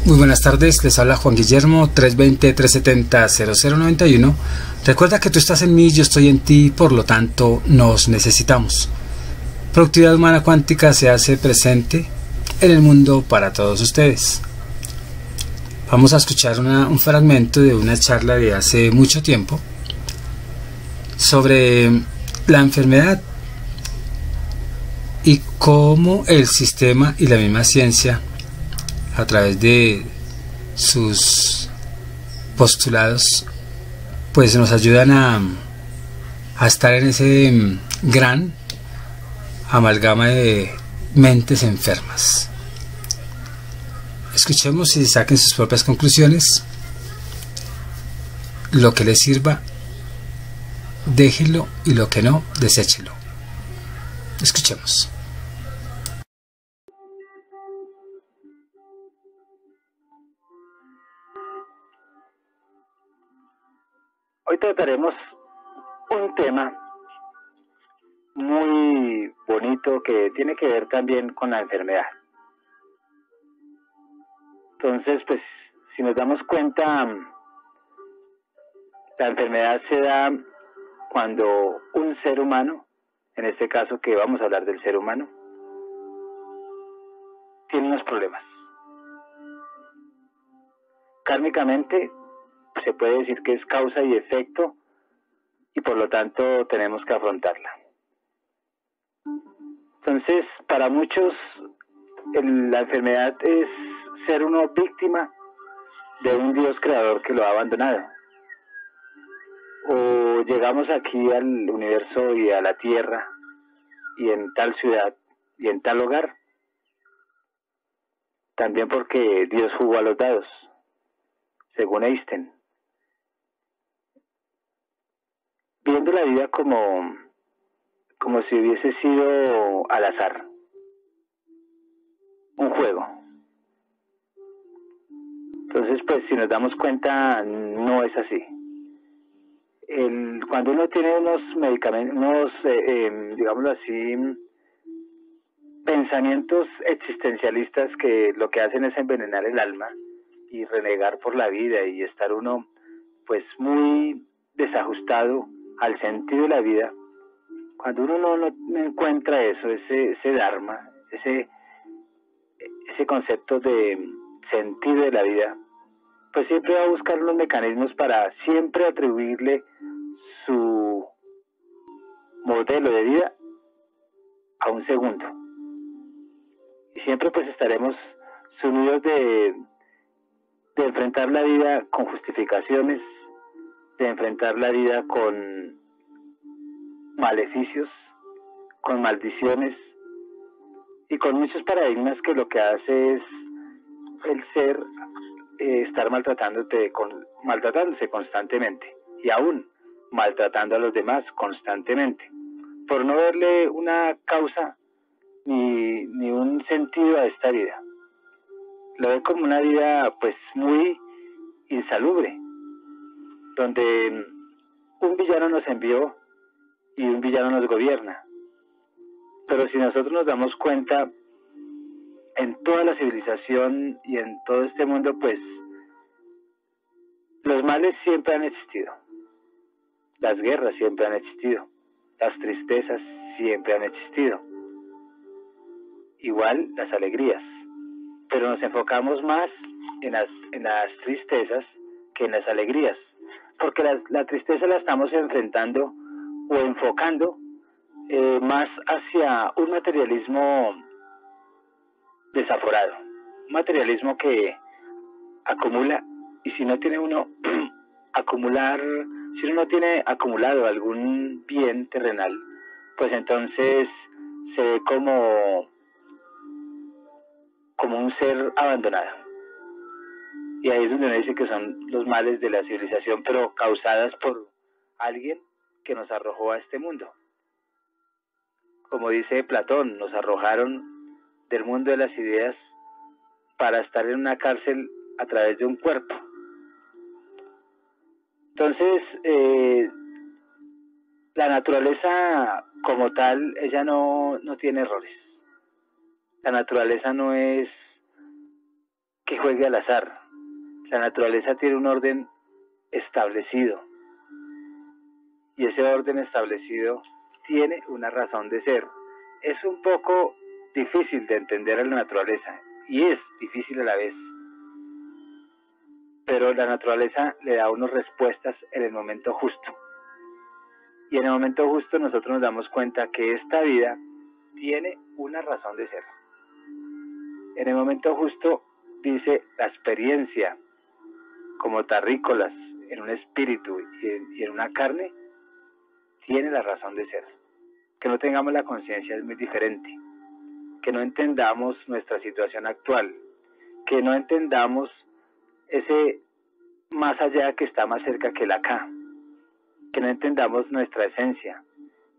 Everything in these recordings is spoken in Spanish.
Muy buenas tardes, les habla Juan Guillermo, 320-370-0091. Recuerda que tú estás en mí, yo estoy en ti, por lo tanto nos necesitamos. Productividad Humana Cuántica se hace presente en el mundo para todos ustedes. Vamos a escuchar un fragmento de una charla de hace mucho tiempo sobre la enfermedad y cómo el sistema y la misma ciencia, a través de sus postulados, pues nos ayudan a estar en ese gran amalgama de mentes enfermas. Escuchemos y saquen sus propias conclusiones. Lo que les sirva, déjenlo, y lo que no, deséchelo. Escuchemos. Hoy trataremos un tema muy bonito que tiene que ver también con la enfermedad. Entonces, pues, si nos damos cuenta, la enfermedad se da cuando un ser humano, en este caso que vamos a hablar del ser humano, tiene unos problemas. Kármicamente, se puede decir que es causa y efecto, y por lo tanto tenemos que afrontarla. Entonces, para muchos, la enfermedad es ser uno víctima de un Dios creador que lo ha abandonado. O llegamos aquí al universo y a la tierra, y en tal ciudad y en tal hogar, también porque Dios jugó a los dados, según Einstein. Viendo la vida como si hubiese sido al azar, un juego. Entonces, pues, si nos damos cuenta, no es así. Cuando uno tiene unos medicamentos, digámoslo así, pensamientos existencialistas que lo que hacen es envenenar el alma y renegar por la vida y estar uno, pues, muy desajustado al sentido de la vida. Cuando uno no encuentra eso, ese dharma, ese concepto de sentido de la vida, pues siempre va a buscar los mecanismos para siempre atribuirle su modelo de vida a un segundo. Y siempre pues estaremos sumidos de enfrentar la vida con justificaciones, de enfrentar la vida con maleficios, con maldiciones y con muchos paradigmas que lo que hace es el ser estar maltratándose constantemente y aún maltratando a los demás constantemente por no verle una causa ni un sentido a esta vida. Lo ve como una vida pues muy insalubre, donde un villano nos envió y un villano nos gobierna. Pero si nosotros nos damos cuenta, en toda la civilización y en todo este mundo, pues, los males siempre han existido. Las guerras siempre han existido. Las tristezas siempre han existido. Igual las alegrías. Pero nos enfocamos más en las tristezas que en las alegrías. Porque la tristeza la estamos enfrentando o enfocando más hacia un materialismo desaforado, un materialismo que acumula, y si no tiene uno si uno no tiene acumulado algún bien terrenal, pues entonces se ve como un ser abandonado. Y ahí es donde uno dice que son los males de la civilización, pero causadas por alguien que nos arrojó a este mundo. Como dice Platón, nos arrojaron del mundo de las ideas para estar en una cárcel a través de un cuerpo. Entonces, la naturaleza como tal, ella no tiene errores. La naturaleza no es que juegue al azar. La naturaleza tiene un orden establecido y ese orden establecido tiene una razón de ser. Es un poco difícil de entender a la naturaleza y es difícil a la vez, pero la naturaleza le da unas respuestas en el momento justo. Y en el momento justo nosotros nos damos cuenta que esta vida tiene una razón de ser. En el momento justo, dice, la experiencia como terrícolas en un espíritu y en una carne tiene la razón de ser. Que no tengamos la conciencia es muy diferente. Que no entendamos nuestra situación actual. Que no entendamos ese más allá que está más cerca que el acá. Que no entendamos nuestra esencia.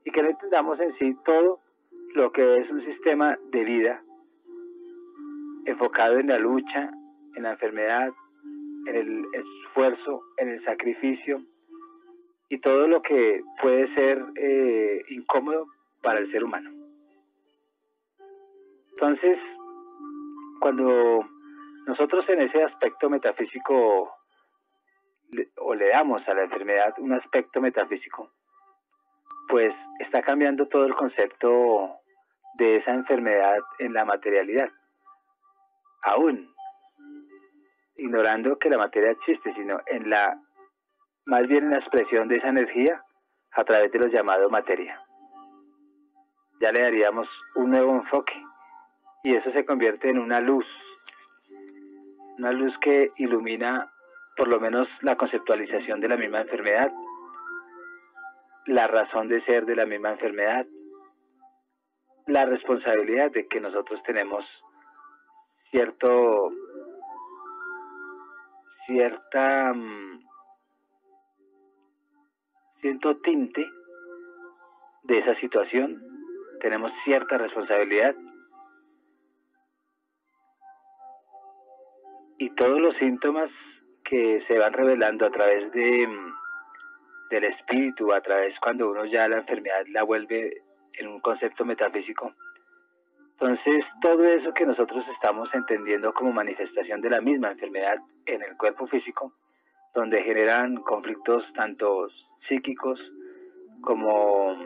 Y que no entendamos en sí todo lo que es un sistema de vida enfocado en la lucha, en la enfermedad, en el esfuerzo, en el sacrificio y todo lo que puede ser incómodo para el ser humano. Entonces, cuando nosotros en ese aspecto metafísico le damos a la enfermedad un aspecto metafísico, pues está cambiando todo el concepto de esa enfermedad en la materialidad. Aún ignorando que la materia existe, sino más bien en la expresión de esa energía a través de lo llamado materia. Ya le daríamos un nuevo enfoque y eso se convierte en una luz que ilumina por lo menos la conceptualización de la misma enfermedad, la razón de ser de la misma enfermedad, la responsabilidad de que nosotros tenemos cierto tinte de esa situación, tenemos cierta responsabilidad y todos los síntomas que se van revelando a través del espíritu, a través cuando uno ya la enfermedad la vuelve en un concepto metafísico. Entonces todo eso que nosotros estamos entendiendo como manifestación de la misma enfermedad en el cuerpo físico, donde generan conflictos tanto psíquicos como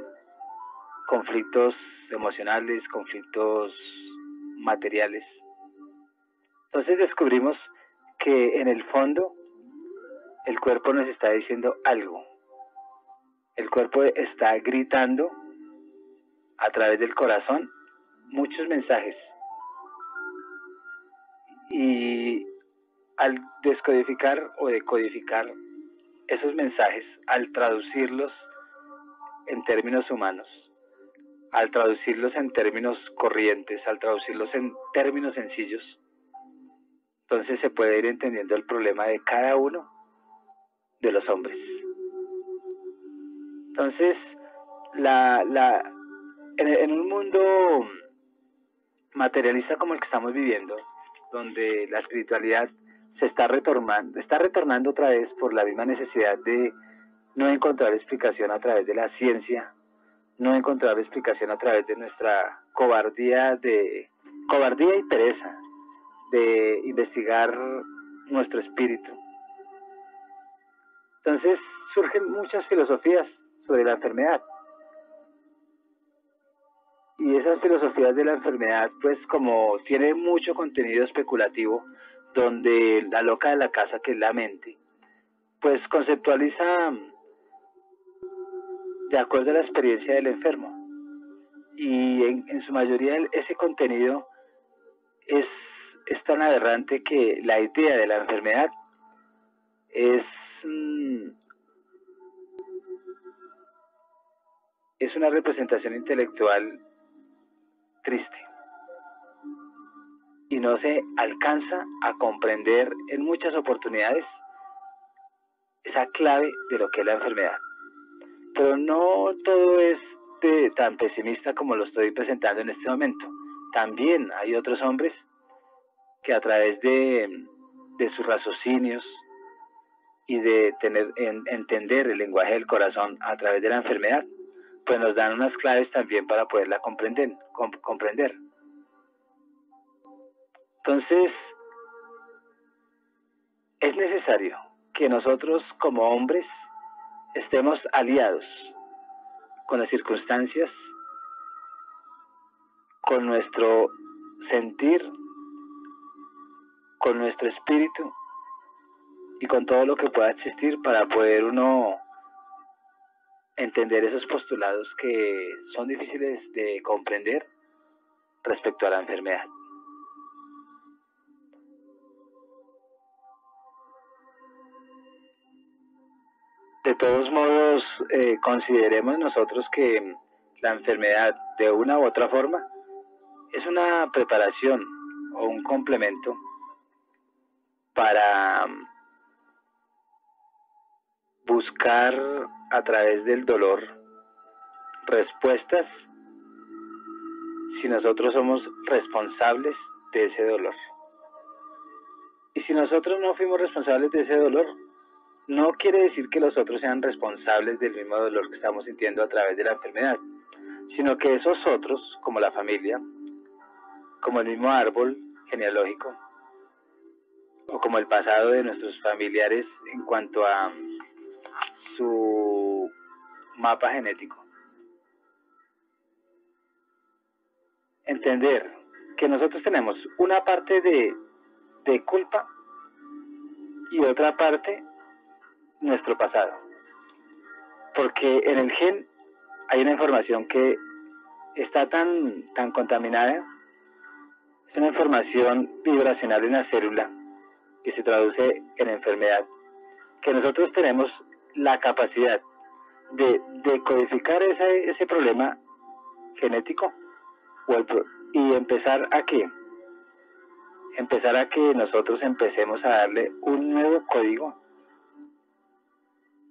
conflictos emocionales, conflictos materiales. Entonces descubrimos que en el fondo el cuerpo nos está diciendo algo. El cuerpo está gritando a través del corazón muchos mensajes. Y al descodificar o decodificar esos mensajes, al traducirlos en términos humanos, al traducirlos en términos corrientes, al traducirlos en términos sencillos, entonces se puede ir entendiendo el problema de cada uno de los hombres. Entonces, en un mundo materialista como el que estamos viviendo, donde la espiritualidad se está retornando otra vez por la misma necesidad de no encontrar explicación a través de la ciencia, no encontrar explicación a través de nuestra cobardía y pereza de investigar nuestro espíritu. Entonces surgen muchas filosofías sobre la enfermedad. Y esas filosofías de la enfermedad, pues como tiene mucho contenido especulativo, donde la loca de la casa, que es la mente, pues conceptualiza de acuerdo a la experiencia del enfermo. Y en su mayoría ese contenido es tan aberrante que la idea de la enfermedad es una representación intelectual triste y no se alcanza a comprender en muchas oportunidades esa clave de lo que es la enfermedad. Pero no todo es tan pesimista como lo estoy presentando en este momento. También hay otros hombres que a través de sus raciocinios y de entender el lenguaje del corazón a través de la enfermedad, pues nos dan unas claves también para poderla comprender. Entonces, es necesario que nosotros como hombres estemos aliados con las circunstancias, con nuestro sentir, con nuestro espíritu y con todo lo que pueda existir para poder uno entender esos postulados que son difíciles de comprender respecto a la enfermedad. De todos modos, consideremos nosotros que la enfermedad, de una u otra forma, es una preparación o un complemento para buscar a través del dolor respuestas si nosotros somos responsables de ese dolor. Y si nosotros no fuimos responsables de ese dolor, no quiere decir que los otros sean responsables del mismo dolor que estamos sintiendo a través de la enfermedad, sino que esos otros, como la familia, como el mismo árbol genealógico, o como el pasado de nuestros familiares en cuanto a su mapa genético. Entender que nosotros tenemos una parte de culpa y otra parte nuestro pasado. Porque en el gen hay una información que está tan contaminada, es una información vibracional en la célula que se traduce en enfermedad, que nosotros tenemos la capacidad de decodificar ese problema genético y empezar a que nosotros empecemos a darle un nuevo código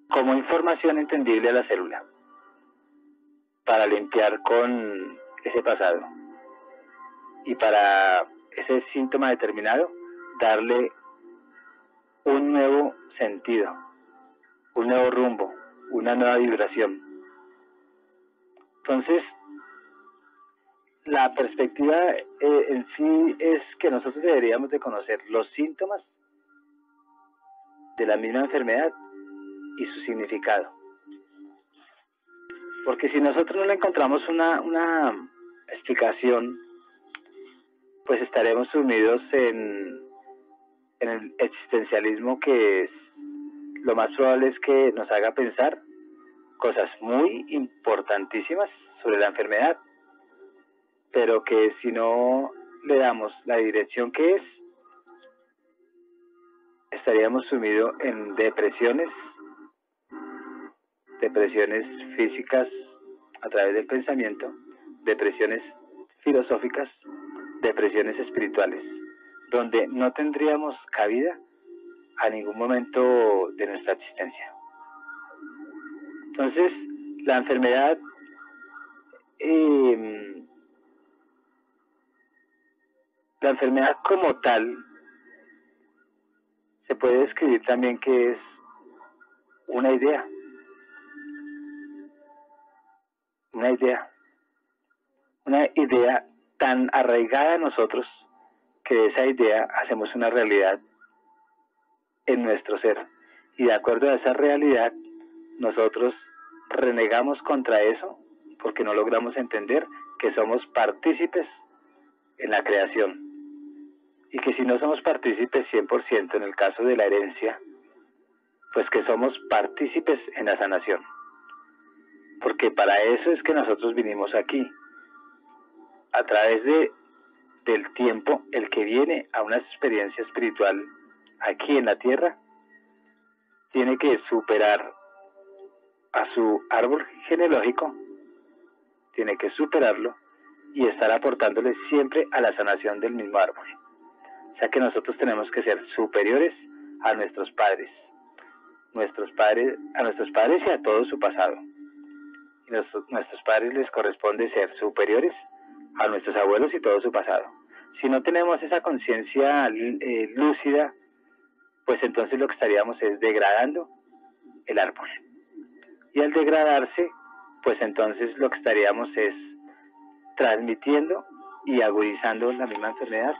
como información entendible a la célula para limpiar con ese pasado y para ese síntoma determinado darle un nuevo sentido, un nuevo rumbo, una nueva vibración. Entonces, la perspectiva en sí es que nosotros deberíamos de conocer los síntomas de la misma enfermedad y su significado. Porque si nosotros no le encontramos una explicación, pues estaremos sumidos en el existencialismo, que lo más probable es que nos haga pensar cosas muy importantísimas sobre la enfermedad, pero que si no le damos la dirección que es, estaríamos sumidos en depresiones físicas a través del pensamiento, depresiones filosóficas, depresiones espirituales, donde no tendríamos cabida a ningún momento de nuestra existencia. Entonces, la enfermedad como tal se puede describir también que es una idea tan arraigada a nosotros que de esa idea hacemos una realidad en nuestro ser, y de acuerdo a esa realidad nosotros renegamos contra eso porque no logramos entender que somos partícipes en la creación, y que si no somos partícipes 100% en el caso de la herencia, pues que somos partícipes en la sanación, porque para eso es que nosotros vinimos aquí. A través del tiempo, el que viene a una experiencia espiritual aquí en la tierra tiene que superar a su árbol genealógico, tiene que superarlo y estar aportándole siempre a la sanación del mismo árbol. O sea que nosotros tenemos que ser superiores a nuestros padres y a todo su pasado. Y nuestros padres les corresponde ser superiores a nuestros abuelos y todo su pasado. Si no tenemos esa conciencia lúcida, pues entonces lo que estaríamos es degradando el árbol. Y al degradarse, pues entonces lo que estaríamos es transmitiendo y agudizando la misma enfermedad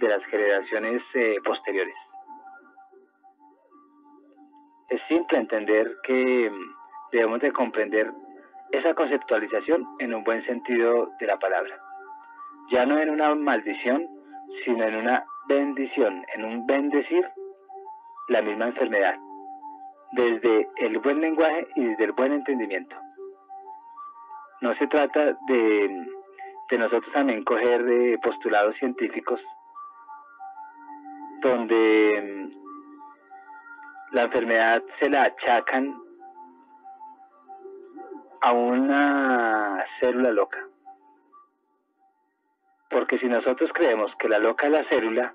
de las generaciones posteriores. Es simple entender que debemos de comprender esa conceptualización en un buen sentido de la palabra. Ya no en una maldición, sino en una bendición, en un bendecir la misma enfermedad, desde el buen lenguaje y desde el buen entendimiento. No se trata de nosotros también coger postulados científicos donde la enfermedad se la achacan a una célula loca. Porque si nosotros creemos que la loca es la célula,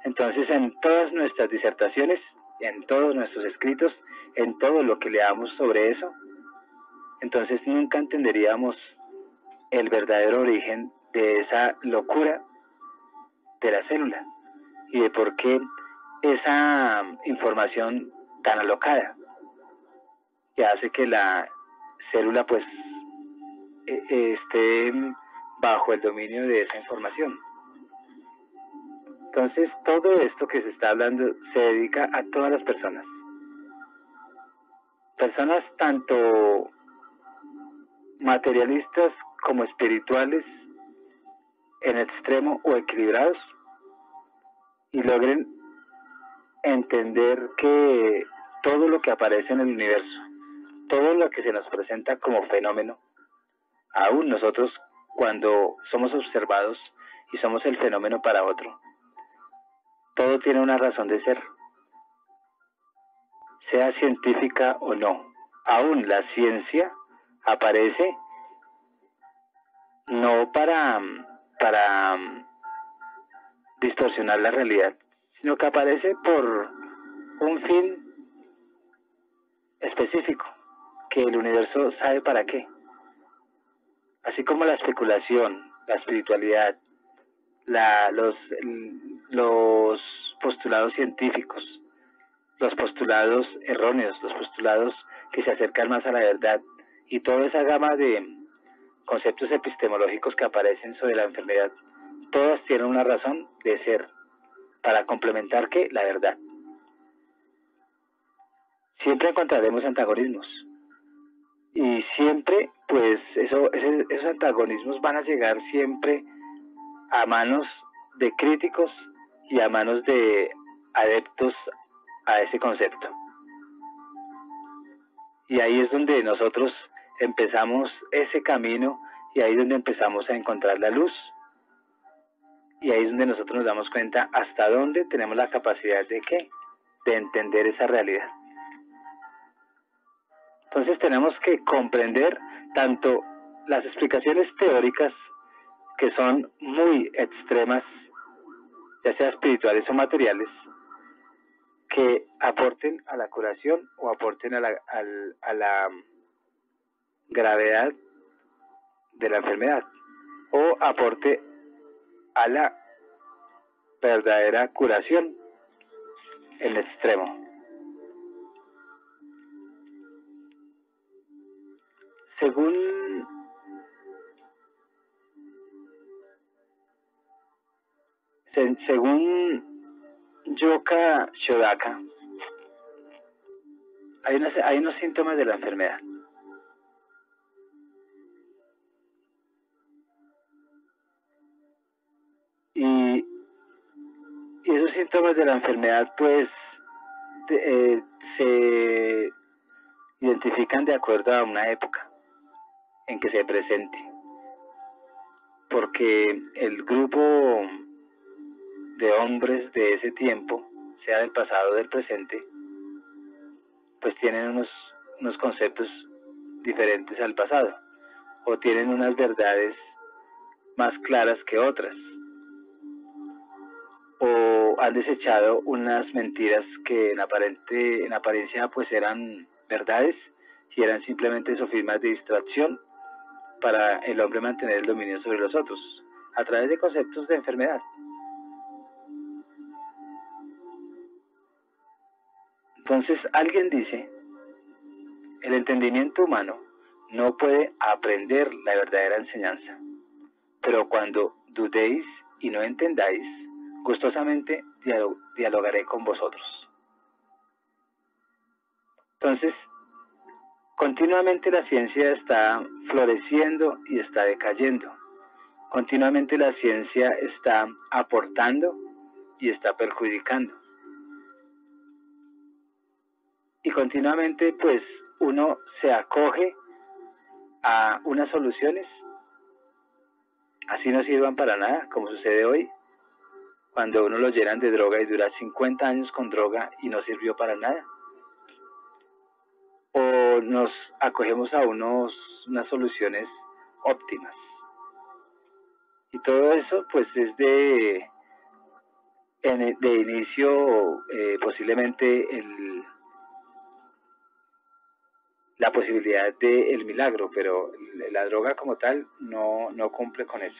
entonces en todas nuestras disertaciones, en todos nuestros escritos, en todo lo que leamos sobre eso, entonces nunca entenderíamos el verdadero origen de esa locura de la célula y de por qué esa información tan alocada que hace que la célula pues esté bajo el dominio de esa información. Entonces todo esto que se está hablando se dedica a todas las personas tanto materialistas como espirituales en extremo o equilibrados, y logren entender que todo lo que aparece en el universo, todo lo que se nos presenta como fenómeno, aún nosotros cuando somos observados y somos el fenómeno para otro, todo tiene una razón de ser, sea científica o no. Aún la ciencia aparece no para distorsionar la realidad, sino que aparece por un fin específico, que el universo sabe para qué. Así como la especulación, la espiritualidad, los postulados científicos, los postulados erróneos, los postulados que se acercan más a la verdad, y toda esa gama de conceptos epistemológicos que aparecen sobre la enfermedad, todas tienen una razón de ser, para complementar ¿qué? La verdad. Siempre encontraremos antagonismos, y siempre, pues, esos antagonismos van a llegar siempre a manos de críticos y a manos de adeptos a ese concepto. Y ahí es donde nosotros empezamos ese camino, y ahí es donde empezamos a encontrar la luz. Y ahí es donde nosotros nos damos cuenta hasta dónde tenemos la capacidad de ¿qué? De entender esa realidad. Entonces tenemos que comprender tanto las explicaciones teóricas, que son muy extremas, ya sea espirituales o materiales, que aporten a la curación o aporten a la gravedad de la enfermedad, o aporte a la verdadera curación en extremo. Según Yoka Shodaka, hay unos síntomas de la enfermedad. Y esos síntomas de la enfermedad, pues, se identifican de acuerdo a una época en que se presente. Porque el grupo de hombres de ese tiempo, sea del pasado o del presente, pues tienen unos conceptos diferentes al pasado, o tienen unas verdades más claras que otras, o han desechado unas mentiras que en apariencia pues eran verdades, y eran simplemente sofismas de distracción para el hombre mantener el dominio sobre los otros, a través de conceptos de enfermedad. Entonces alguien dice, el entendimiento humano no puede aprender la verdadera enseñanza, pero cuando dudéis y no entendáis, gustosamente dialogaré con vosotros. Entonces, continuamente la ciencia está floreciendo y está decayendo. Continuamente la ciencia está aportando y está perjudicando. Y continuamente pues uno se acoge a unas soluciones, así no sirvan para nada, como sucede hoy, cuando uno lo llenan de droga y dura 50 años con droga y no sirvió para nada. O nos acogemos a unas soluciones óptimas. Y todo eso pues es de inicio posiblemente la posibilidad del milagro, pero la droga como tal no cumple con eso.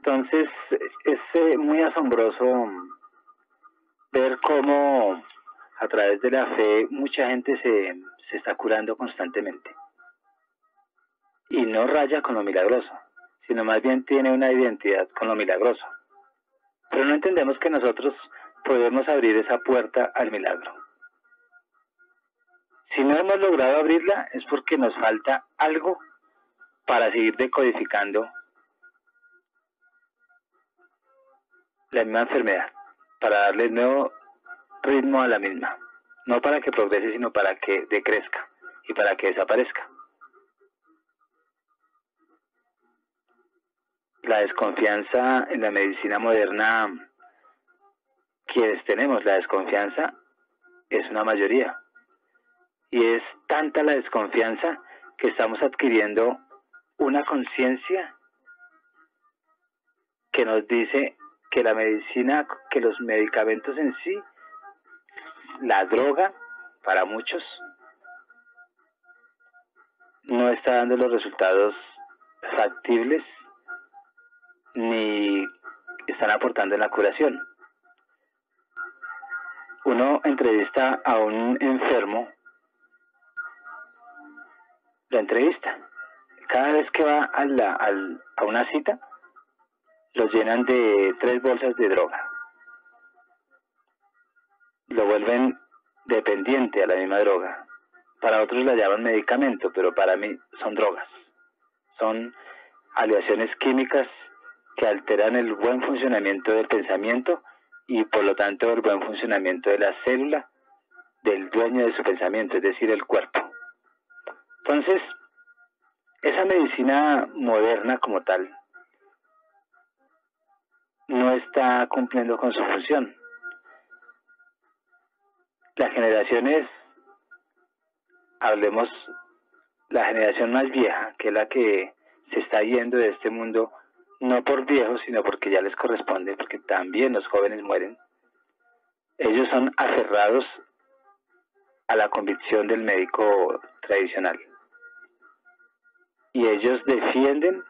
Entonces es muy asombroso ver cómo a través de la fe mucha gente se está curando constantemente. Y no raya con lo milagroso, sino más bien tiene una identidad con lo milagroso. Pero no entendemos que nosotros podemos abrir esa puerta al milagro. Si no hemos logrado abrirla es porque nos falta algo para seguir decodificando la misma enfermedad, para darle nuevo ritmo a la misma. No para que progrese, sino para que decrezca y para que desaparezca. La desconfianza en la medicina moderna, quienes tenemos la desconfianza, es una mayoría. Y es tanta la desconfianza que estamos adquiriendo una conciencia que nos dice que la medicina, que los medicamentos en sí, la droga, para muchos, no está dando los resultados factibles ni están aportando en la curación. Uno entrevista a un enfermo, lo entrevista. Cada vez que va a una cita, lo llenan de 3 bolsas de droga. Lo vuelven dependiente a la misma droga. Para otros la llaman medicamento, pero para mí son drogas. Son aleaciones químicas que alteran el buen funcionamiento del pensamiento y por lo tanto el buen funcionamiento de la célula del dueño de su pensamiento, es decir, el cuerpo. Entonces, esa medicina moderna como tal no está cumpliendo con su función. Las generaciones, hablemos, la generación más vieja, que es la que se está yendo de este mundo, no por viejos, sino porque ya les corresponde, porque también los jóvenes mueren. Ellos son aferrados a la convicción del médico tradicional. Y ellos defienden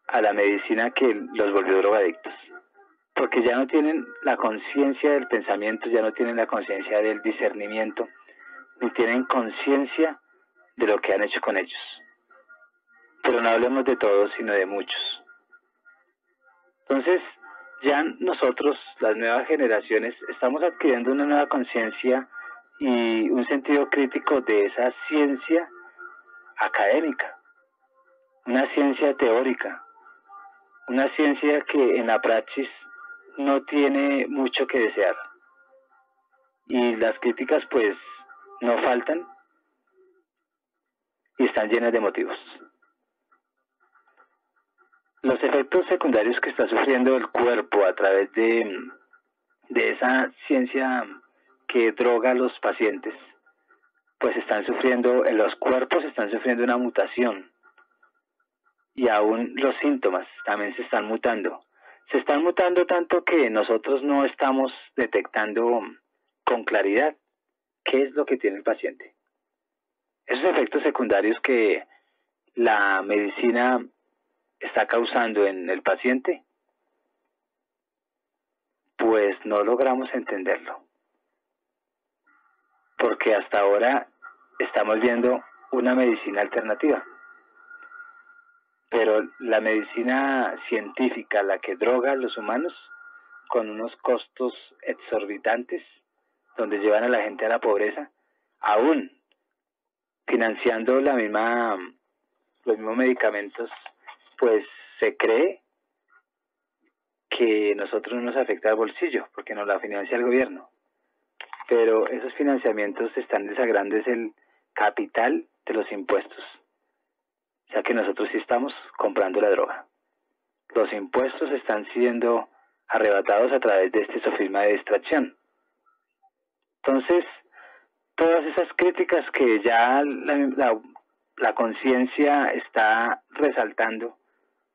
a la medicina que los volvió drogadictos. Porque ya no tienen la conciencia del pensamiento, ya no tienen la conciencia del discernimiento, ni tienen conciencia de lo que han hecho con ellos. Pero no hablemos de todos, sino de muchos. Entonces, ya nosotros, las nuevas generaciones, estamos adquiriendo una nueva conciencia y un sentido crítico de esa ciencia académica, una ciencia teórica, una ciencia que en la praxis no tiene mucho que desear. Y las críticas pues no faltan y están llenas de motivos. Los efectos secundarios que está sufriendo el cuerpo a través de esa ciencia que droga a los pacientes, pues están sufriendo, los cuerpos están sufriendo una mutación. Y aún los síntomas también se están mutando. Se están mutando tanto que nosotros no estamos detectando con claridad qué es lo que tiene el paciente. Esos efectos secundarios que la medicina está causando en el paciente, pues no logramos entenderlo. Porque hasta ahora estamos viendo una medicina alternativa. pero la medicina científica, la que droga a los humanos con unos costos exorbitantes, donde llevan a la gente a la pobreza, aún financiando los mismos medicamentos, pues se cree que nosotros no nos afecta el bolsillo, porque nos la financia el gobierno. Pero esos financiamientos están desagrando es el capital de los impuestos. O sea que nosotros sí estamos comprando la droga. Los impuestos están siendo arrebatados a través de este sofisma de distracción. Entonces, todas esas críticas que ya la conciencia está resaltando,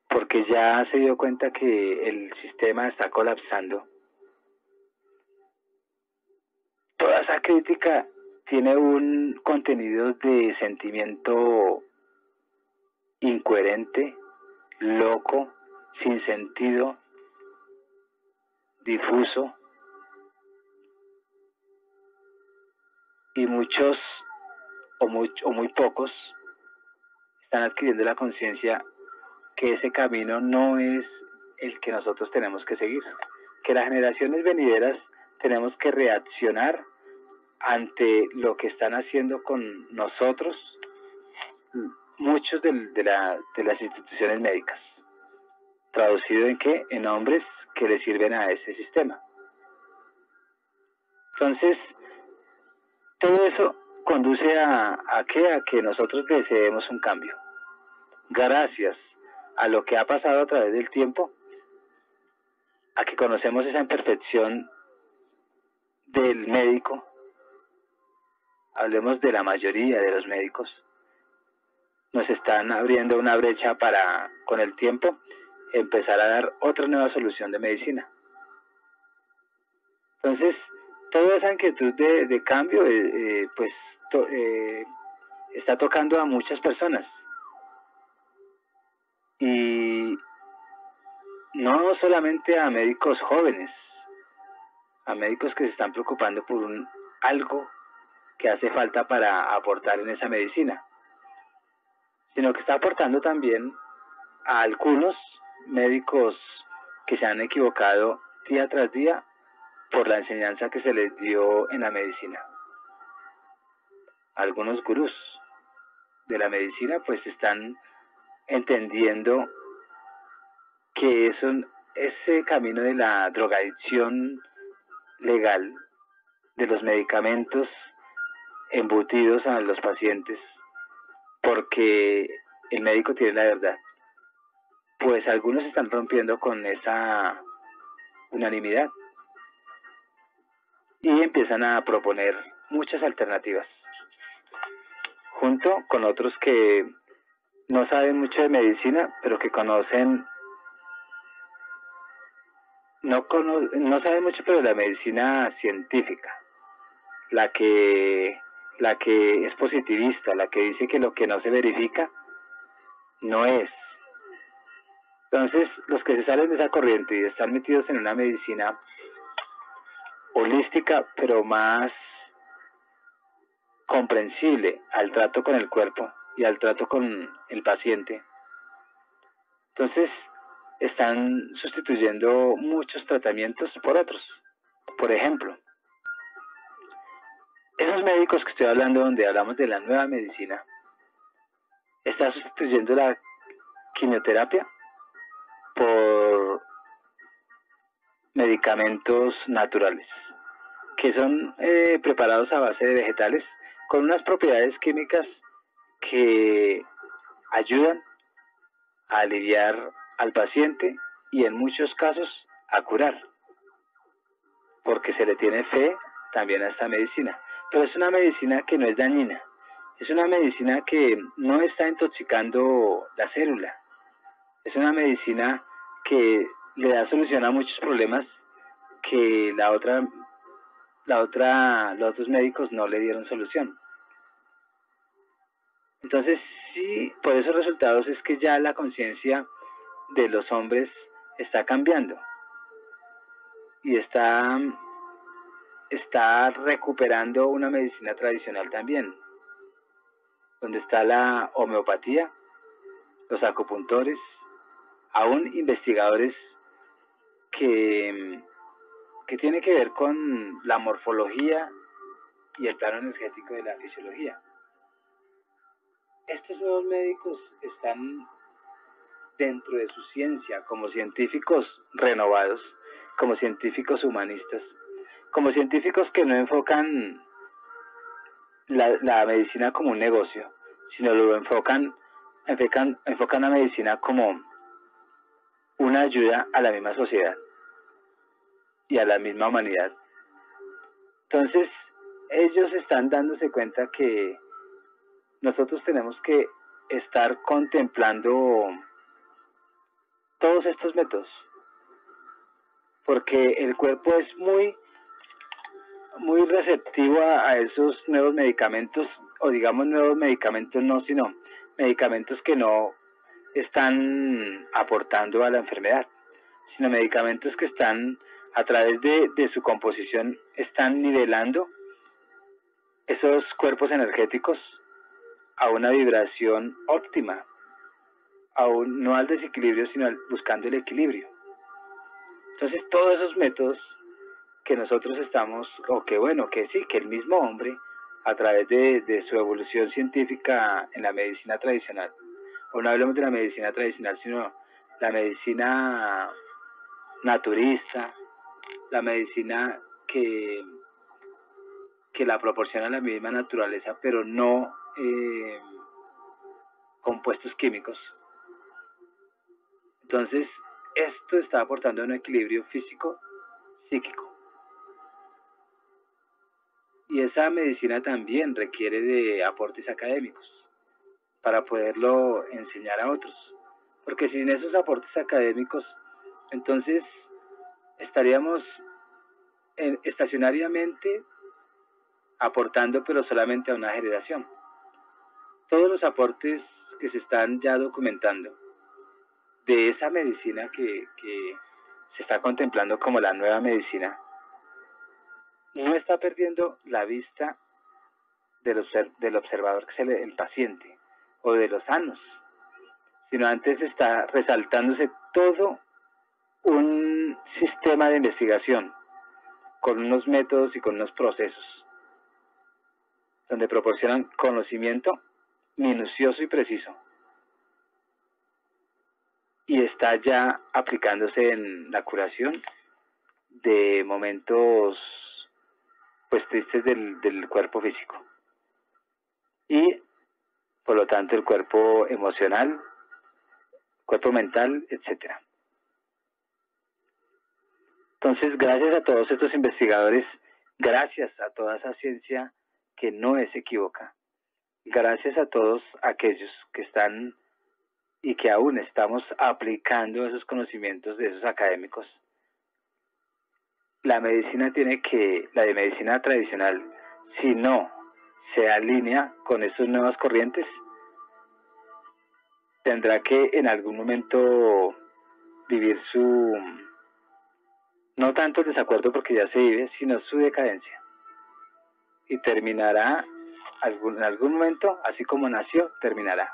porque ya se dio cuenta que el sistema está colapsando. Toda esa crítica tiene un contenido de sentimiento incoherente, loco, sin sentido, difuso, y muchos o muy pocos están adquiriendo la conciencia que ese camino no es el que nosotros tenemos que seguir, que las generaciones venideras tenemos que reaccionar ante lo que están haciendo con nosotros muchos de las instituciones médicas. ¿Traducido en qué? En hombres que le sirven a ese sistema. Entonces, todo eso conduce a que nosotros deseemos un cambio. Gracias a lo que ha pasado a través del tiempo, a que conocemos esa imperfección del médico, hablemos de la mayoría de los médicos, nos están abriendo una brecha para, con el tiempo, empezar a dar otra nueva solución de medicina. Entonces, toda esa inquietud de cambio, está tocando a muchas personas. Y no solamente a médicos jóvenes, a médicos que se están preocupando por algo que hace falta para aportar en esa medicina, sino que está aportando también a algunos médicos que se han equivocado día tras día por la enseñanza que se les dio en la medicina. Algunos gurús de la medicina pues están entendiendo que ese camino de la drogadicción legal, de los medicamentos embutidos a los pacientes, porque el médico tiene la verdad, pues algunos están rompiendo con esa unanimidad y empiezan a proponer muchas alternativas, junto con otros que no saben mucho de medicina, pero que conocen, no saben mucho, pero de la medicina científica, la que es positivista, la que dice que lo que no se verifica no es. Entonces, los que se salen de esa corriente y están metidos en una medicina holística, pero más comprensible al trato con el cuerpo y al trato con el paciente, entonces están sustituyendo muchos tratamientos por otros. Por ejemplo, esos médicos que estoy hablando, donde hablamos de la nueva medicina, están sustituyendo la quimioterapia por medicamentos naturales, que son preparados a base de vegetales con unas propiedades químicas que ayudan a aliviar al paciente y en muchos casos a curar, porque se le tiene fe también a esta medicina. Pero es una medicina que no es dañina, es una medicina que no está intoxicando la célula, es una medicina que le da solución a muchos problemas que los otros médicos no le dieron solución. Entonces, sí, por esos resultados es que ya la conciencia de los hombres está cambiando y está recuperando una medicina tradicional también, donde está la homeopatía, los acupuntores, aún investigadores que tiene que ver con la morfología y el plano energético de la fisiología. Estos nuevos médicos están dentro de su ciencia como científicos renovados, como científicos humanistas, como científicos que no enfocan la medicina como un negocio, sino lo enfocan la medicina como una ayuda a la misma sociedad y a la misma humanidad. Entonces, ellos están dándose cuenta que nosotros tenemos que estar contemplando todos estos métodos, porque el cuerpo es muy receptivo a esos nuevos medicamentos, o digamos nuevos medicamentos no, sino medicamentos que no están aportando a la enfermedad, sino medicamentos que están, a través de su composición, están nivelando esos cuerpos energéticos a una vibración óptima, no al desequilibrio, sino buscando el equilibrio. Entonces, todos esos métodos que nosotros estamos, que el mismo hombre, a través de su evolución científica en la medicina tradicional, o no hablemos de la medicina tradicional, sino la medicina naturista, la medicina que la proporciona la misma naturaleza, pero no compuestos químicos. Entonces, esto está aportando un equilibrio físico, psíquico. Y esa medicina también requiere de aportes académicos para poderlo enseñar a otros. Porque sin esos aportes académicos, entonces estaríamos estacionariamente aportando, pero solamente a una generación. Todos los aportes que se están ya documentando de esa medicina que se está contemplando como la nueva medicina, no está perdiendo la vista del observador, que es el paciente, o de los sanos, sino antes está resaltándose todo un sistema de investigación con unos métodos y con unos procesos donde proporcionan conocimiento minucioso y preciso, y está ya aplicándose en la curación de momentos pues tristes del cuerpo físico y por lo tanto el cuerpo emocional, cuerpo mental, etcétera. Entonces, gracias a todos estos investigadores, gracias a toda esa ciencia que no es equívoca, gracias a todos aquellos que están y que aún estamos aplicando esos conocimientos de esos académicos, la medicina la de medicina tradicional, si no se alinea con estas nuevas corrientes, tendrá que en algún momento vivir no tanto el desacuerdo, porque ya se vive, sino su decadencia. Y terminará en algún momento, así como nació, terminará.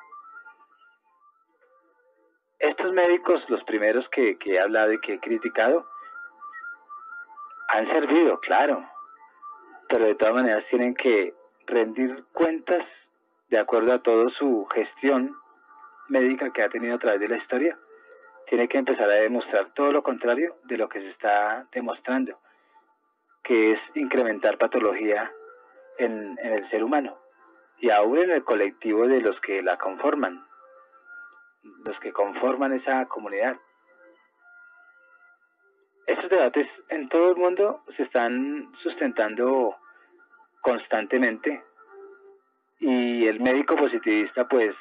Estos médicos, los primeros que he hablado y que he criticado, han servido, claro, pero de todas maneras tienen que rendir cuentas de acuerdo a toda su gestión médica que ha tenido a través de la historia. Tiene que empezar a demostrar todo lo contrario de lo que se está demostrando, que es incrementar patología en el ser humano y aún en el colectivo de los que la conforman, los que conforman esa comunidad. Estos debates en todo el mundo se están sustentando constantemente, y el médico positivista, pues,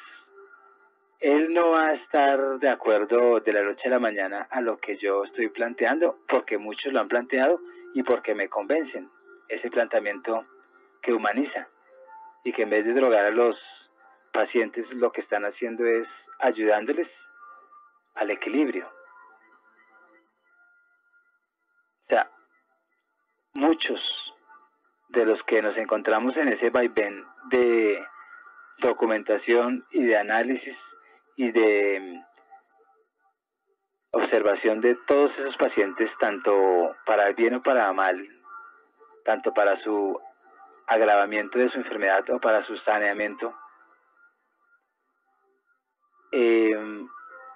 él no va a estar de acuerdo de la noche a la mañana a lo que yo estoy planteando, porque muchos lo han planteado y porque me convencen. Ese planteamiento que humaniza y que en vez de drogar a los pacientes, lo que están haciendo es ayudándoles al equilibrio. O sea, muchos de los que nos encontramos en ese vaivén de documentación y de análisis y de observación de todos esos pacientes, tanto para el bien o para mal, tanto para su agravamiento de su enfermedad o para su saneamiento.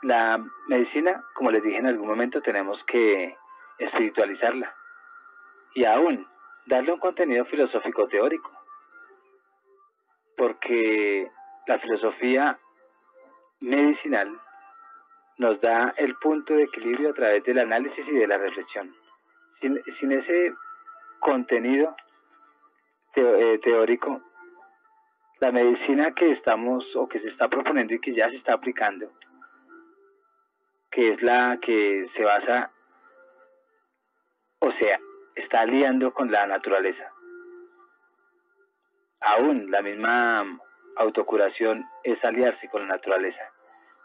La medicina, como les dije en algún momento, tenemos que espiritualizarla y aún darle un contenido filosófico teórico, porque la filosofía medicinal nos da el punto de equilibrio a través del análisis y de la reflexión. Sin ese contenido teórico, la medicina que estamos o que se está proponiendo y que ya se está aplicando, que es la que se basa, o sea, está aliando con la naturaleza. Aún la misma autocuración es aliarse con la naturaleza.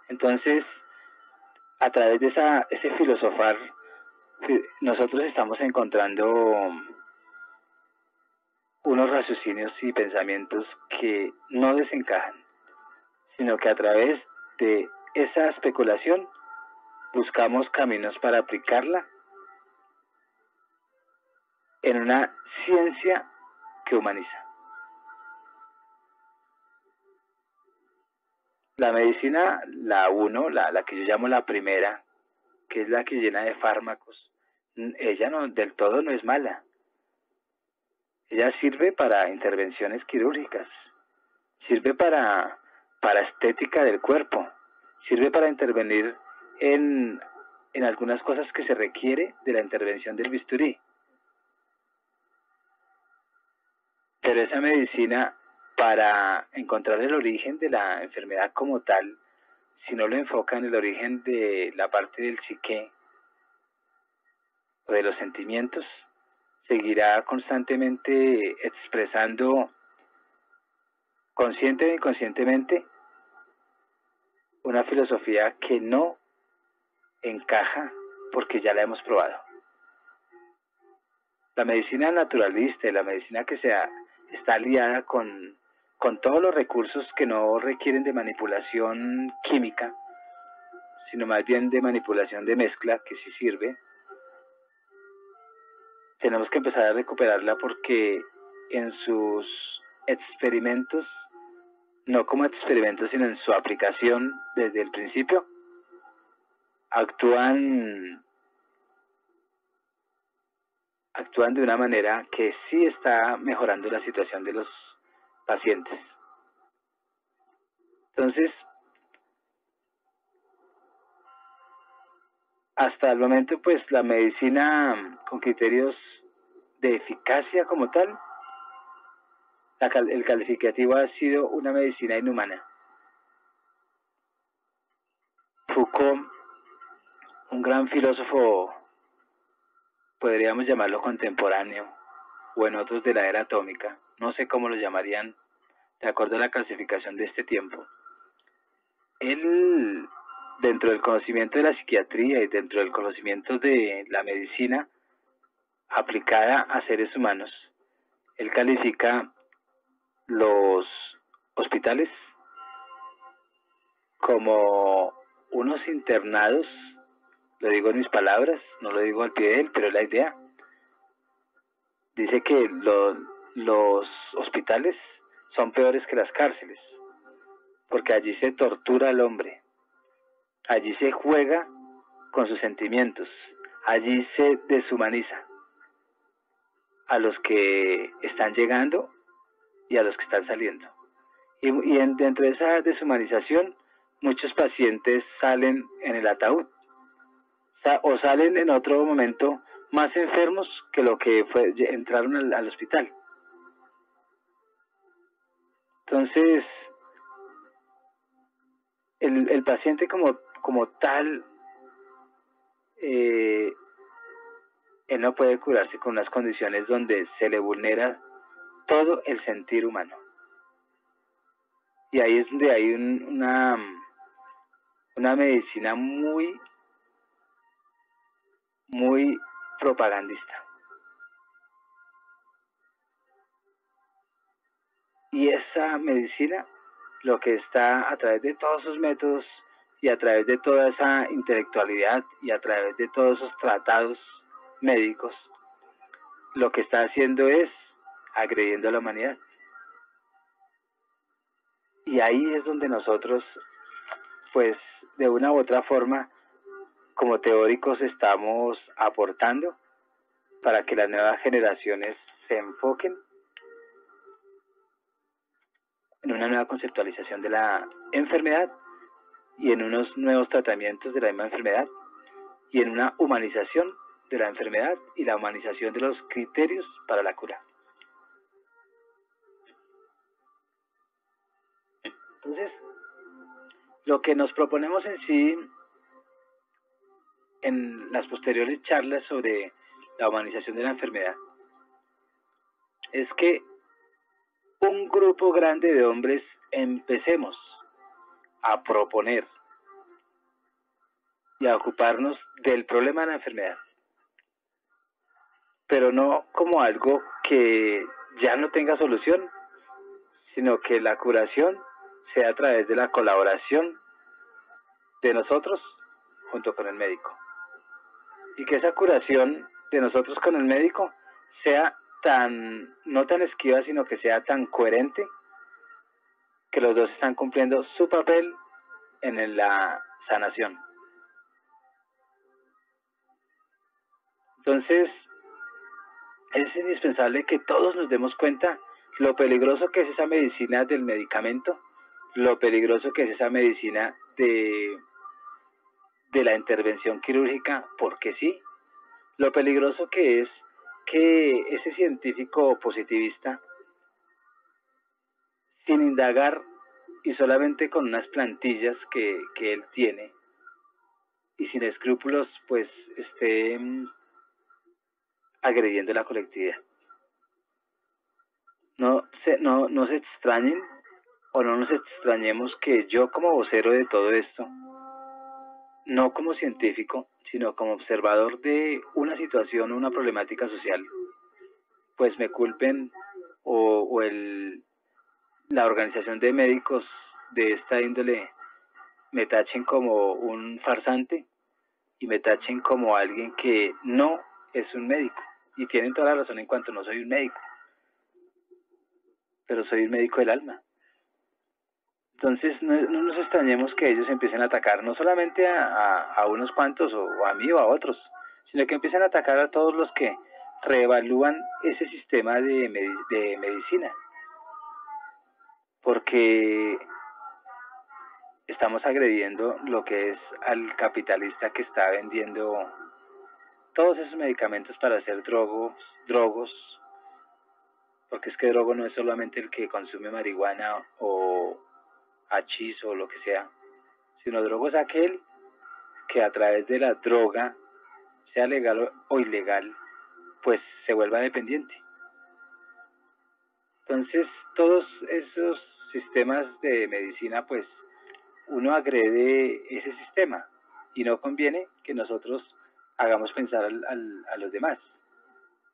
Entonces, a través de ese filosofar, nosotros estamos encontrando unos raciocinios y pensamientos que no desencajan, sino que a través de esa especulación buscamos caminos para aplicarla en una ciencia que humaniza. La medicina, la que yo llamo la primera, que es la que llena de fármacos, ella del todo no es mala. Ella sirve para intervenciones quirúrgicas, sirve para estética del cuerpo, sirve para intervenir en algunas cosas que se requiere de la intervención del bisturí. Pero esa medicina, para encontrar el origen de la enfermedad como tal, si no lo enfoca en el origen de la parte del psique o de los sentimientos, seguirá constantemente expresando consciente o inconscientemente una filosofía que no encaja porque ya la hemos probado. La medicina naturalista y la medicina que está aliada con todos los recursos que no requieren de manipulación química, sino más bien de manipulación de mezcla, que sí sirve, tenemos que empezar a recuperarla porque en sus experimentos, no como experimentos, sino en su aplicación desde el principio, actúan de una manera que sí está mejorando la situación de los pacientes. Entonces, hasta el momento, pues la medicina con criterios de eficacia como tal, el calificativo ha sido una medicina inhumana. Foucault, un gran filósofo, podríamos llamarlo contemporáneo, o en otros de la era atómica, no sé cómo lo llamarían, de acuerdo a la clasificación de este tiempo. Él, dentro del conocimiento de la psiquiatría y dentro del conocimiento de la medicina aplicada a seres humanos, él califica los hospitales como unos internados, lo digo en mis palabras, no lo digo al pie de él, pero es la idea. Dice que los hospitales son peores que las cárceles, porque allí se tortura al hombre, allí se juega con sus sentimientos, allí se deshumaniza a los que están llegando y a los que están saliendo. Y dentro de esa deshumanización, muchos pacientes salen en el ataúd, o salen en otro momento más enfermos que lo que entraron al hospital. Entonces, el paciente como tal, él no puede curarse con unas condiciones donde se le vulnera todo el sentir humano. Y ahí es donde hay una medicina muy propagandista. Y esa medicina, lo que está a través de todos sus métodos y a través de toda esa intelectualidad y a través de todos esos tratados médicos, lo que está haciendo es agrediendo a la humanidad. Y ahí es donde nosotros, pues, de una u otra forma, como teóricos, estamos aportando para que las nuevas generaciones se enfoquen en una nueva conceptualización de la enfermedad y en unos nuevos tratamientos de la misma enfermedad y en una humanización de la enfermedad y la humanización de los criterios para la cura. Entonces, lo que nos proponemos en sí, en las posteriores charlas sobre la humanización de la enfermedad, es que un grupo grande de hombres empecemos a proponer y a ocuparnos del problema de la enfermedad, pero no como algo que ya no tenga solución, sino que la curación sea a través de la colaboración de nosotros junto con el médico. Y que esa curación de nosotros con el médico sea no tan esquiva, sino que sea tan coherente, que los dos están cumpliendo su papel en la sanación. Entonces, es indispensable que todos nos demos cuenta lo peligroso que es esa medicina del medicamento, lo peligroso que es esa medicina de la intervención quirúrgica, porque sí, lo peligroso que es que ese científico positivista, sin indagar y solamente con unas plantillas que él tiene, y sin escrúpulos, pues esté agrediendo la colectividad. No se extrañen o no nos extrañemos que yo, como vocero de todo esto, no como científico, sino como observador de una situación, una problemática social, pues me culpen la organización de médicos de esta índole me tachen como un farsante y me tachen como alguien que no es un médico. Y tienen toda la razón en cuanto no soy un médico, pero soy un médico del alma. Entonces no nos extrañemos que ellos empiecen a atacar no solamente a unos cuantos o a mí o a otros, sino que empiecen a atacar a todos los que reevalúan ese sistema de medicina. Porque estamos agrediendo lo que es al capitalista que está vendiendo todos esos medicamentos para hacer drogos, porque es que drogo no es solamente el que consume marihuana o hachís o lo que sea, sino drogo es aquel que a través de la droga, sea legal o ilegal, pues se vuelva dependiente. Entonces, todos esos sistemas de medicina, pues uno agrede ese sistema y no conviene que nosotros hagamos pensar a los demás.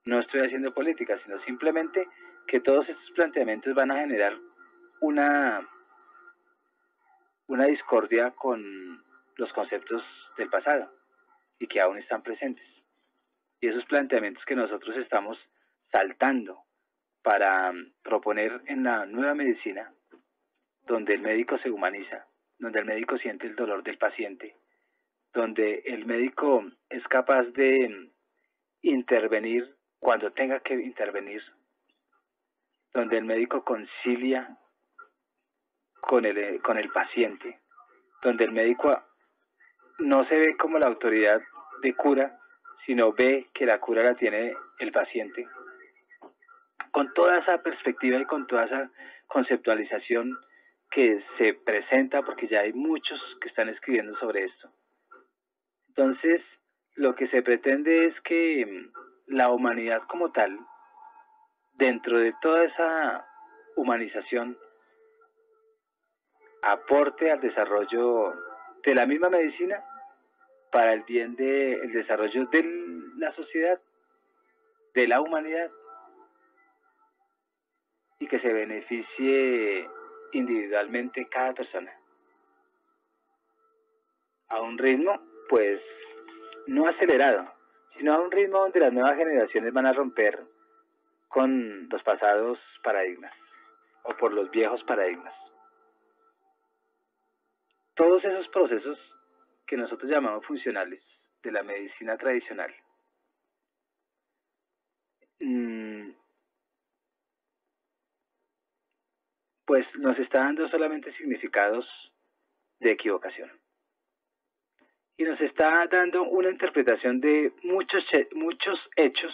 No estoy haciendo política, sino simplemente que todos estos planteamientos van a generar una discordia con los conceptos del pasado y que aún están presentes. Y esos planteamientos que nosotros estamos saltando para proponer en la nueva medicina, donde el médico se humaniza, donde el médico siente el dolor del paciente, donde el médico es capaz de intervenir cuando tenga que intervenir, donde el médico concilia con el paciente, donde el médico no se ve como la autoridad de cura, sino ve que la cura la tiene el paciente. Con toda esa perspectiva y con toda esa conceptualización que se presenta, porque ya hay muchos que están escribiendo sobre esto. Entonces, lo que se pretende es que la humanidad como tal, dentro de toda esa humanización, aporte al desarrollo de la misma medicina para el bien del desarrollo de la sociedad, de la humanidad, y que se beneficie individualmente cada persona. a un ritmo, pues, no acelerado, sino a un ritmo donde las nuevas generaciones van a romper con los pasados paradigmas o por los viejos paradigmas. Todos esos procesos que nosotros llamamos funcionales de la medicina tradicional pues nos está dando solamente significados de equivocación. Y nos está dando una interpretación de muchos hechos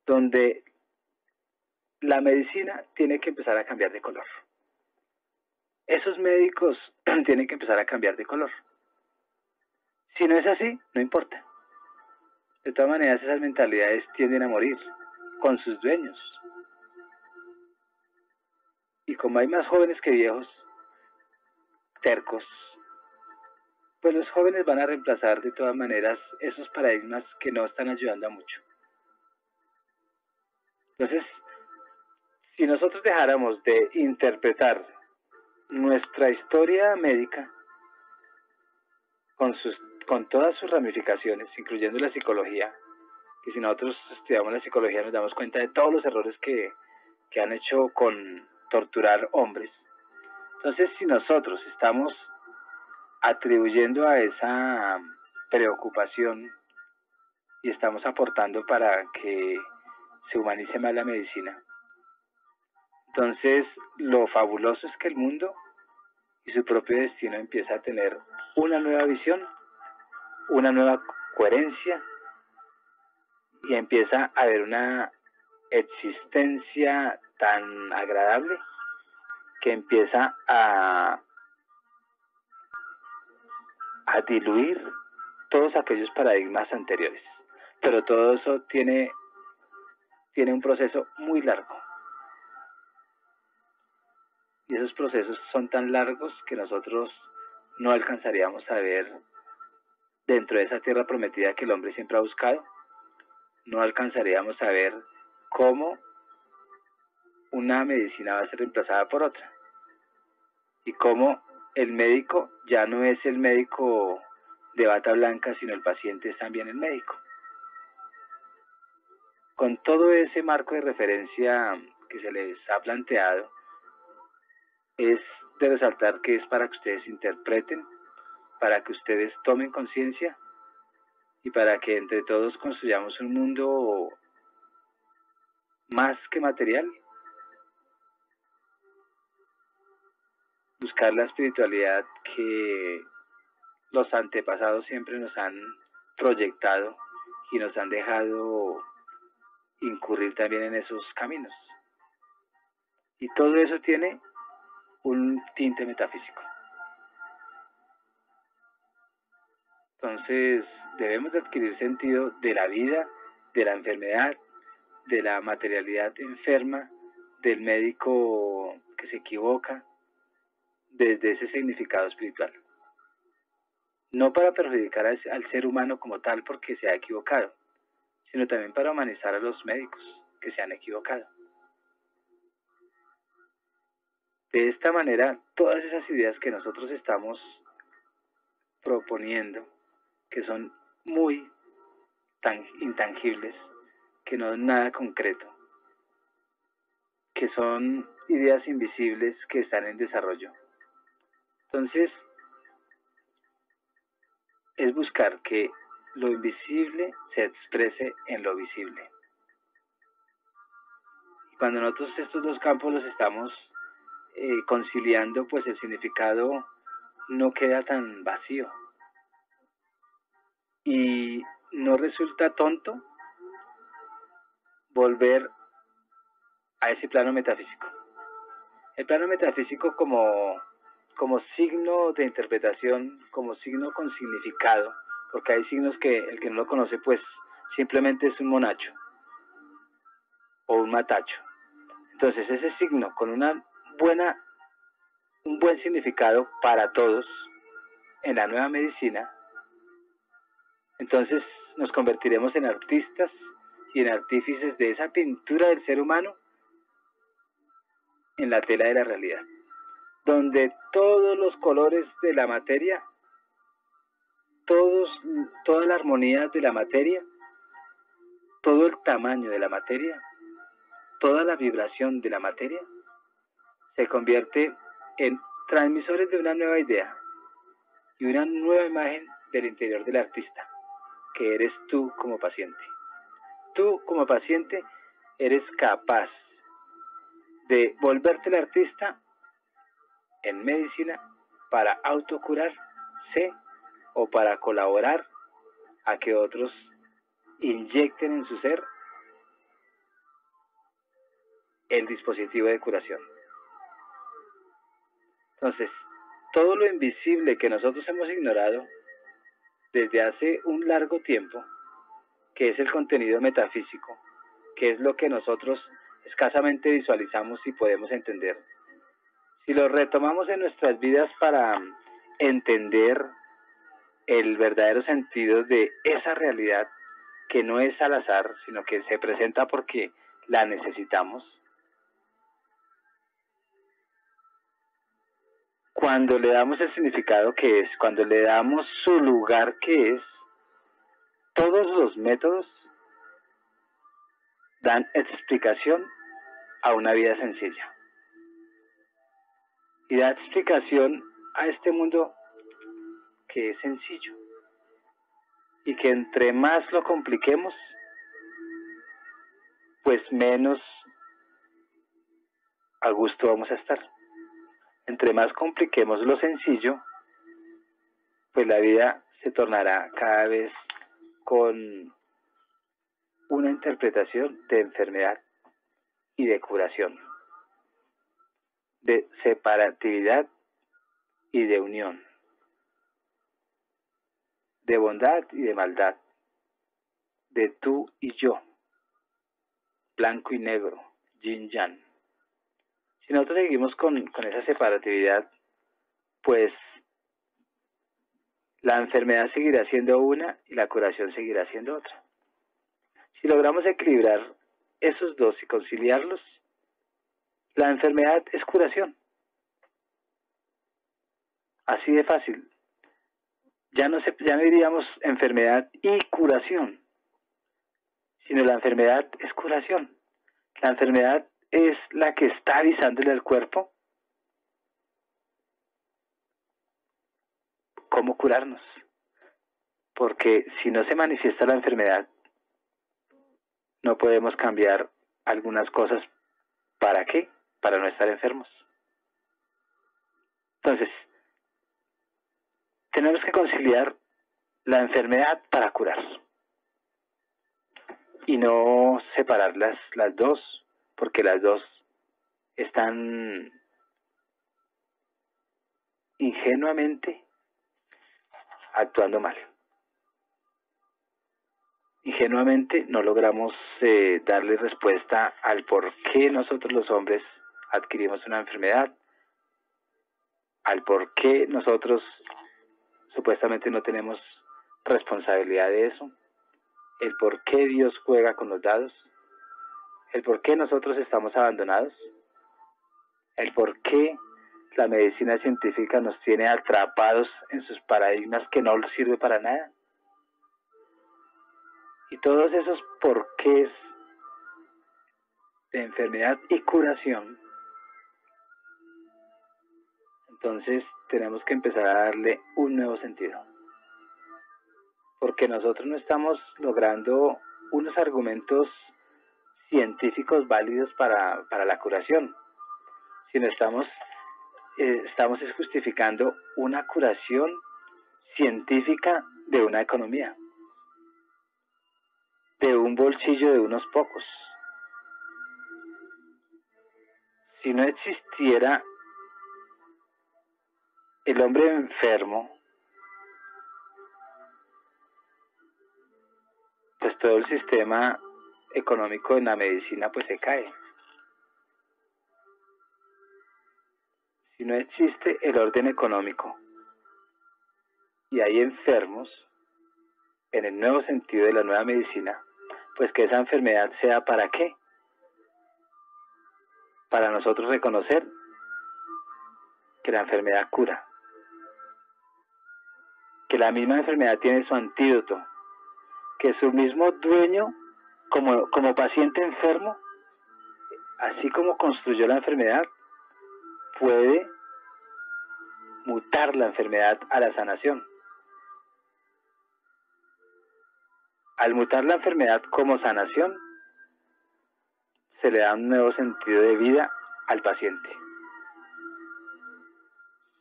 donde la medicina tiene que empezar a cambiar de color. Esos médicos tienen que empezar a cambiar de color. Si no es así, no importa. De todas maneras, esas mentalidades tienden a morir con sus dueños. Y como hay más jóvenes que viejos, tercos, pues los jóvenes van a reemplazar de todas maneras esos paradigmas que no están ayudando a mucho. Entonces, si nosotros dejáramos de interpretar nuestra historia médica con todas sus ramificaciones, incluyendo la psicología, que si nosotros estudiamos la psicología nos damos cuenta de todos los errores que han hecho con torturar hombres. Entonces, si nosotros estamos atribuyendo a esa preocupación y estamos aportando para que se humanice más la medicina, entonces lo fabuloso es que el mundo y su propio destino empieza a tener una nueva visión, una nueva coherencia, y empieza a haber una existencia tan agradable que empieza a diluir todos aquellos paradigmas anteriores. Pero todo eso tiene un proceso muy largo. Y esos procesos son tan largos que nosotros no alcanzaríamos a ver dentro de esa tierra prometida que el hombre siempre ha buscado. No alcanzaríamos a ver cómo una medicina va a ser reemplazada por otra. Y cómo el médico ya no es el médico de bata blanca, sino el paciente es también el médico. Con todo ese marco de referencia que se les ha planteado, es de resaltar que es para que ustedes interpreten, para que ustedes tomen conciencia y para que entre todos construyamos un mundo más que material. Buscar la espiritualidad que los antepasados siempre nos han proyectado y nos han dejado incurrir también en esos caminos. Y todo eso tiene un tinte metafísico. Entonces, debemos de adquirir sentido de la vida, de la enfermedad, de la materialidad enferma, del médico que se equivoca, desde ese significado espiritual. No para perjudicar al ser humano como tal porque se ha equivocado, sino también para humanizar a los médicos que se han equivocado. De esta manera, todas esas ideas que nosotros estamos proponiendo, que son muy intangibles, que no es nada concreto, que son ideas invisibles que están en desarrollo. Entonces, es buscar que lo invisible se exprese en lo visible. Y cuando nosotros estos dos campos los estamos conciliando, pues el significado no queda tan vacío. Y no resulta tonto volver a ese plano metafísico. El plano metafísico como signo de interpretación, como signo con significado, porque hay signos que el que no lo conoce pues simplemente es un monacho o un matacho. Entonces ese signo con un buen significado para todos en la nueva medicina, entonces nos convertiremos en artistas y en artífices de esa pintura del ser humano en la tela de la realidad, donde todos los colores de la materia toda la armonía de la materia, todo el tamaño de la materia, toda la vibración de la materia, se convierte en transmisores de una nueva idea y una nueva imagen del interior del artista, que eres tú como paciente. Tú como paciente eres capaz de volverte el artista en medicina para autocurarse o para colaborar a que otros inyecten en su ser el dispositivo de curación. Entonces, todo lo invisible que nosotros hemos ignorado desde hace un largo tiempo, que es el contenido metafísico, que es lo que nosotros escasamente visualizamos y podemos entender, si lo retomamos en nuestras vidas para entender el verdadero sentido de esa realidad que no es al azar, sino que se presenta porque la necesitamos, cuando le damos el significado que es, cuando le damos su lugar que es, todos los métodos dan explicación a una vida sencilla. Y da explicación a este mundo que es sencillo. Y que entre más lo compliquemos, pues menos a gusto vamos a estar. Entre más compliquemos lo sencillo, pues la vida se tornará cada vez con una interpretación de enfermedad y de curación, de separatividad y de unión, de bondad y de maldad, de tú y yo, blanco y negro, yin yang. Si nosotros seguimos con esa separatividad, pues la enfermedad seguirá siendo una y la curación seguirá siendo otra. Si logramos equilibrar esos dos y conciliarlos, la enfermedad es curación. Así de fácil. Ya no diríamos enfermedad y curación, sino la enfermedad es curación. La enfermedad es la que está avisándole al cuerpo cómo curarnos. Porque si no se manifiesta la enfermedad, no podemos cambiar algunas cosas. ¿Para qué? Para no estar enfermos. Entonces, tenemos que conciliar la enfermedad para curar. Y no separar las dos, porque las dos están ingenuamente actuando mal. Ingenuamente no logramos darle respuesta al por qué nosotros los hombres adquirimos una enfermedad, al por qué nosotros supuestamente no tenemos responsabilidad de eso, el por qué Dios juega con los dados, el por qué nosotros estamos abandonados, el por qué la medicina científica nos tiene atrapados en sus paradigmas que no sirve para nada. Y todos esos porqués de enfermedad y curación, entonces tenemos que empezar a darle un nuevo sentido. Porque nosotros no estamos logrando unos argumentos científicos válidos para la curación, sino estamos justificando una curación científica de una economía, de un bolsillo de unos pocos. Si no existiera el hombre enfermo, pues todo el sistema económico en la medicina pues se cae. Si no existe el orden económico y hay enfermos, en el nuevo sentido de la nueva medicina, pues que esa enfermedad sea ¿para qué? Para nosotros reconocer que la enfermedad cura. que la misma enfermedad tiene su antídoto, que su mismo dueño, como paciente enfermo, así como construyó la enfermedad, puede mutar la enfermedad a la sanación. Al mutar la enfermedad como sanación, se le da un nuevo sentido de vida al paciente.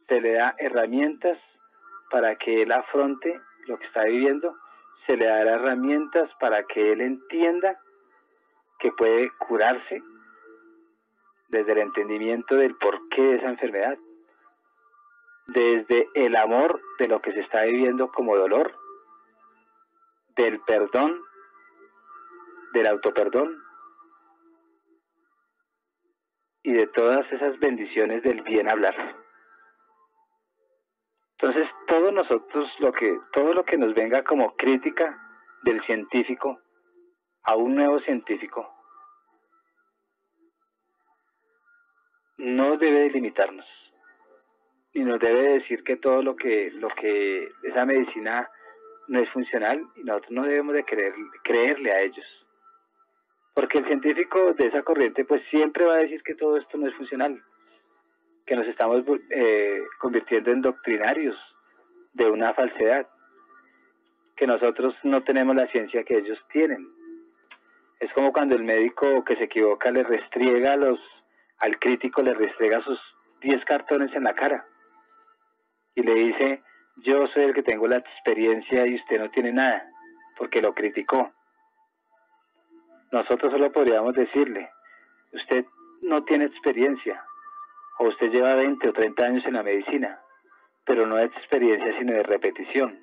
Se le da herramientas para que él afronte lo que está viviendo, se le da herramientas para que él entienda que puede curarse desde el entendimiento del porqué de esa enfermedad, desde el amor de lo que se está viviendo como dolor, del perdón, del autoperdón y de todas esas bendiciones del bien hablar. Entonces, todo lo que nos venga como crítica del científico a un nuevo científico no debe limitarnos, ni nos debe decir que todo lo que esa medicina no es funcional, y nosotros no debemos de creerle a ellos. Porque el científico de esa corriente pues siempre va a decir que todo esto no es funcional, que nos estamos convirtiendo en doctrinarios de una falsedad, que nosotros no tenemos la ciencia que ellos tienen. Es como cuando el médico que se equivoca le restriega al crítico, le restriega sus 10 cartones en la cara y le dice: yo soy el que tengo la experiencia y usted no tiene nada, porque lo criticó. Nosotros solo podríamos decirle: usted no tiene experiencia, o usted lleva 20 o 30 años en la medicina, pero no de experiencia sino de repetición.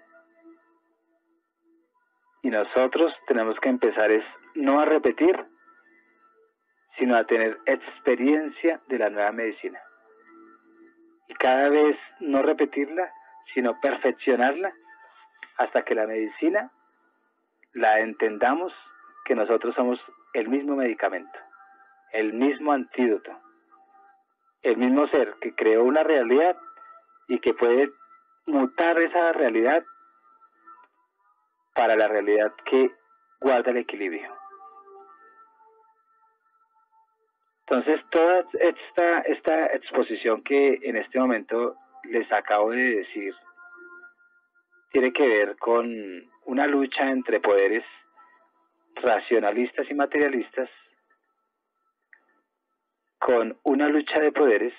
Y nosotros tenemos que empezar no a repetir, sino a tener experiencia de la nueva medicina. Y cada vez no repetirla, sino perfeccionarla, hasta que la medicina la entendamos, que nosotros somos el mismo medicamento, el mismo antídoto, el mismo ser que creó una realidad y que puede mutar esa realidad para la realidad que guarda el equilibrio. Entonces, toda esta exposición que en este momento les acabo de decir tiene que ver con una lucha entre poderes racionalistas y materialistas, con una lucha de poderes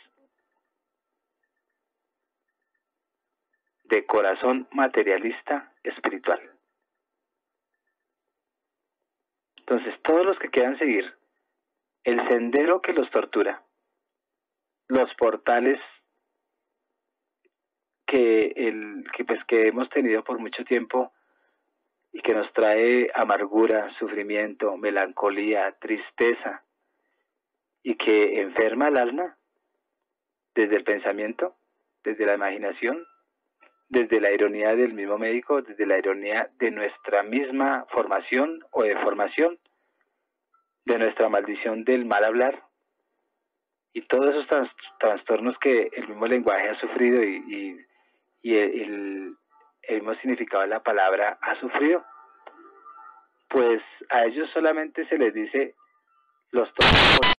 de corazón materialista espiritual. Entonces, todos los que quieran seguir el sendero que los tortura, los portales que hemos tenido por mucho tiempo y que nos trae amargura, sufrimiento, melancolía, tristeza, y que enferma el alma desde el pensamiento, desde la imaginación, desde la ironía del mismo médico, desde la ironía de nuestra misma formación o deformación, de nuestra maldición del mal hablar, y todos esos trastornos que el mismo lenguaje ha sufrido y el mismo significado de la palabra ha sufrido, pues a ellos solamente se les dice los torturadores.